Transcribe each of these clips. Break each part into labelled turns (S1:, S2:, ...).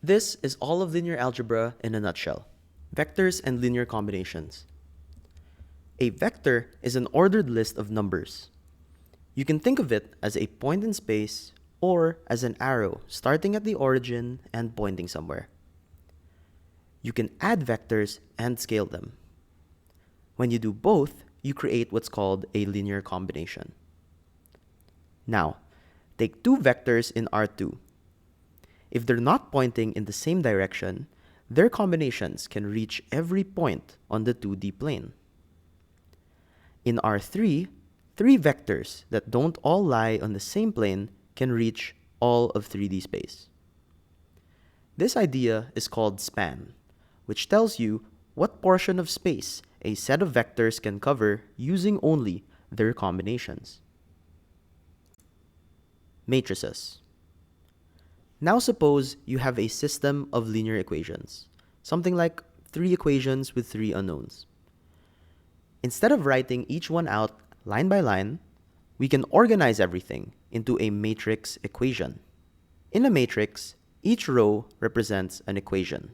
S1: This is all of linear algebra in a nutshell. Vectors and linear combinations. A vector is an ordered list of numbers. You can think of it as a point in space or as an arrow starting at the origin and pointing somewhere. You can add vectors and scale them. When you do both, you create what's called a linear combination. Now, take two vectors in R2. If they're not pointing in the same direction, their combinations can reach every point on the 2D plane. In R3, three vectors that don't all lie on the same plane can reach all of 3D space. This idea is called span, which tells you what portion of space a set of vectors can cover using only their combinations. Matrices. Now suppose you have a system of linear equations, something like 3 equations with 3 unknowns. Instead of writing each one out line by line, we can organize everything into a matrix equation. In a matrix, each row represents an equation,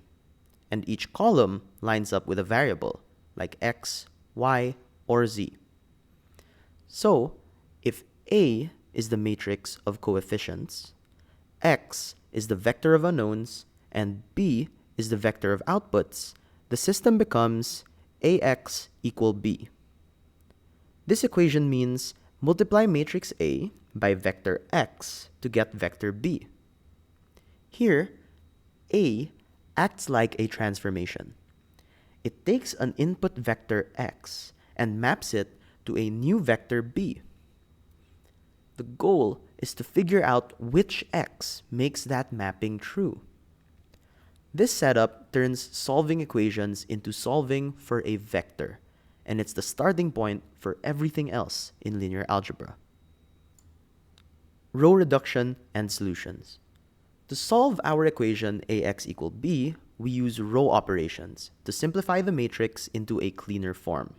S1: and each column lines up with a variable, like x, y, or z. So, if A is the matrix of coefficients, x is the vector of unknowns, and b is the vector of outputs, the system becomes ax equal b. This equation means multiply matrix A by vector x to get vector b. Here, A acts like a transformation. It takes an input vector x and maps it to a new vector b. The goal is to figure out which x makes that mapping true. This setup turns solving equations into solving for a vector, and it's the starting point for everything else in linear algebra. Row reduction and solutions. To solve our equation ax equal b, we use row operations to simplify the matrix into a cleaner form.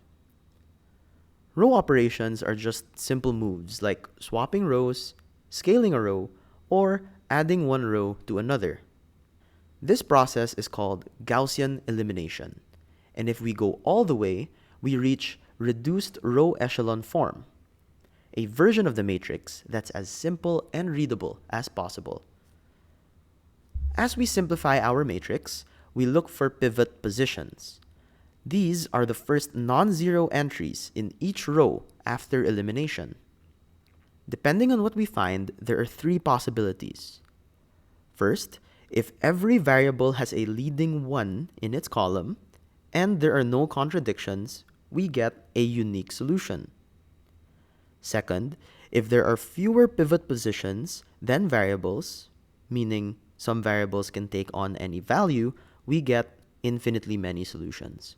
S1: Row operations are just simple moves like swapping rows, scaling a row, or adding one row to another. This process is called Gaussian elimination, and if we go all the way, we reach reduced row echelon form, a version of the matrix that's as simple and readable as possible. As we simplify our matrix, we look for pivot positions. These are the first non-zero entries in each row after elimination. Depending on what we find, there are 3 possibilities. First, if every variable has a leading 1 in its column, and there are no contradictions, we get a unique solution. Second, if there are fewer pivot positions than variables, meaning some variables can take on any value, we get infinitely many solutions.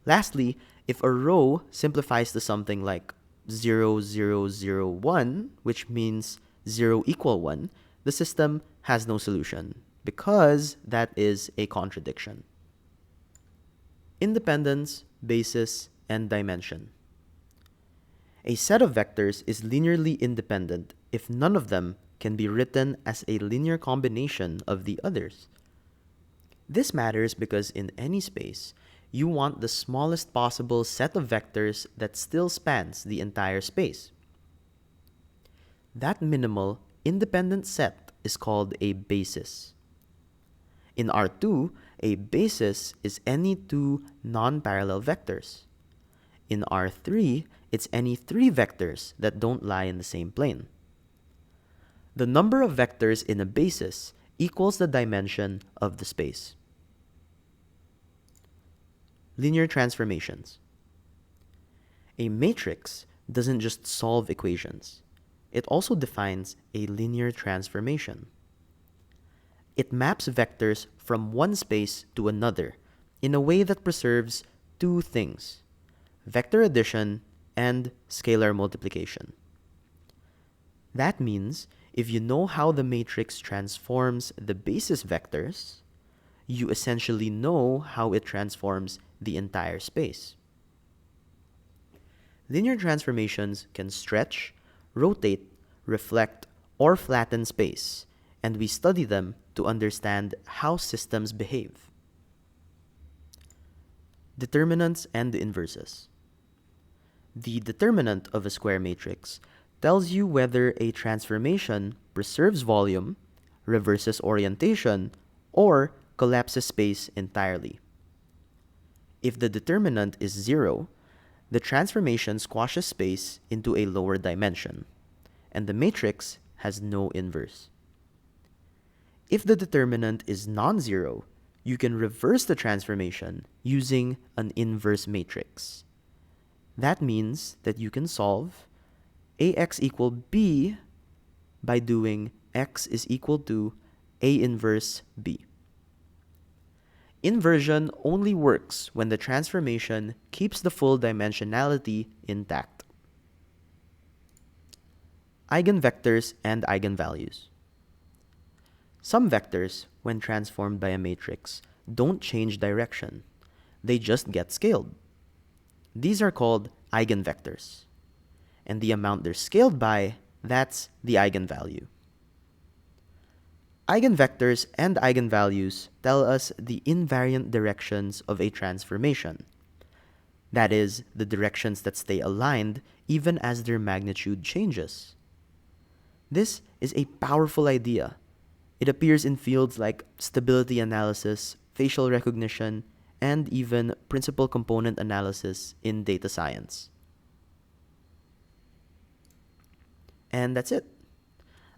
S1: Lastly, if a row simplifies to something like 0, 0, 0, 1, which means 0 equal 1, the system has no solution because that is a contradiction. Independence, basis, and dimension. A set of vectors is linearly independent if none of them can be written as a linear combination of the others. This matters because in any space, you want the smallest possible set of vectors that still spans the entire space. That minimal, independent set is called a basis. In R2, a basis is any 2 non-parallel vectors. In R3, it's any 3 vectors that don't lie in the same plane. The number of vectors in a basis equals the dimension of the space. Linear transformations. A matrix doesn't just solve equations. It also defines a linear transformation. It maps vectors from one space to another in a way that preserves 2 things: vector addition and scalar multiplication. That means if you know how the matrix transforms the basis vectors, you essentially know how it transforms the entire space. Linear transformations can stretch, rotate, reflect, or flatten space, and we study them to understand how systems behave. Determinants and inverses. The determinant of a square matrix tells you whether a transformation preserves volume, reverses orientation, or collapses space entirely. If the determinant is 0, the transformation squashes space into a lower dimension, and the matrix has no inverse. If the determinant is non-zero, you can reverse the transformation using an inverse matrix. That means that you can solve AX equal B by doing X is equal to A inverse B. Inversion only works when the transformation keeps the full dimensionality intact. Eigenvectors and eigenvalues. Some vectors, when transformed by a matrix, don't change direction. They just get scaled. These are called eigenvectors. And the amount they're scaled by, that's the eigenvalue. Eigenvectors and eigenvalues tell us the invariant directions of a transformation. That is, the directions that stay aligned even as their magnitude changes. This is a powerful idea. It appears in fields like stability analysis, facial recognition, and even principal component analysis in data science. And that's it.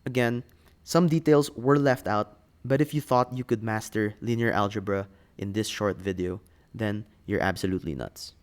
S1: Again, some details were left out, but if you thought you could master linear algebra in this short video, then you're absolutely nuts.